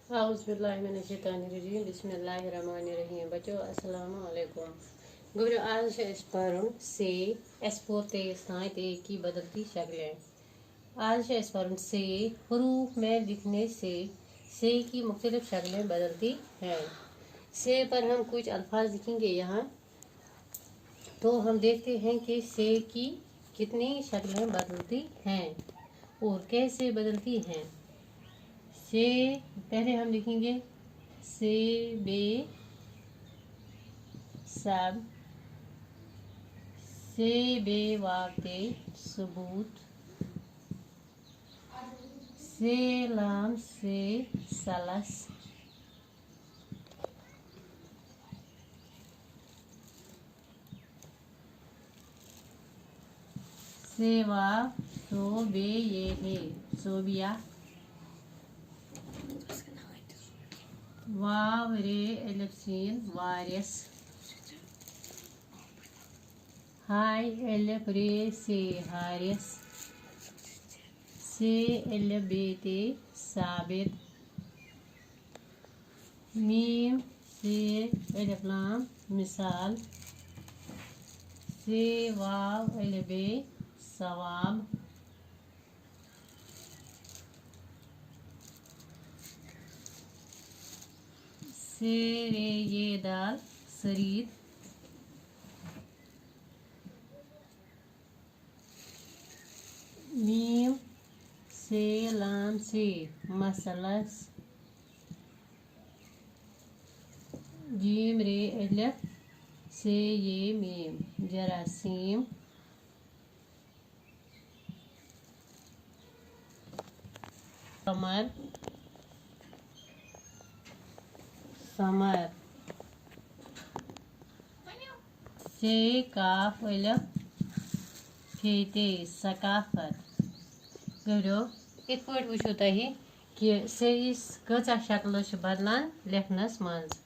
औज़ुबिल्लाहिमिनश्शैतानिर्रजीम बिस्मिल्लाहिर्रहमानिर्रहीम। बच्चों अस्सलाम वालेकुम। गुबरो आज पढ़ूँ से S4 ताईं की बदलती शक्लें। आज पढ़ूँ से हरूफ में लिखने से की मुख्तलिफ शक्लें बदलती हैं। से पर हम कुछ अल्फाज लिखेंगे यहाँ, तो हम देखते हैं कि से की कितनी शक्लें बदलती हैं और कैसे बदलती हैं। से पहले हम लिखेंगे से बे सब, से बे वाते सबूत, से लाम से सलस, से वा सो बे ये है सोबिया, वाव रे एलिफ सीन वारिस, हाय एलिफ रे से हारिस, से एलिफ बेते साबित, मीम से एलिफ लाम मिसाल, से वाव एलिफ बे सवाब, से रे ये दाल सरीद, मीम से लाम से मसलस, जीम रे एलिफ से ये मीम जरासीम, कमर समर, से काफ एलिफ फेते सकाफत। गो इत पे वो तुह कि से कचा शक्ल बदलान लेखनस मज।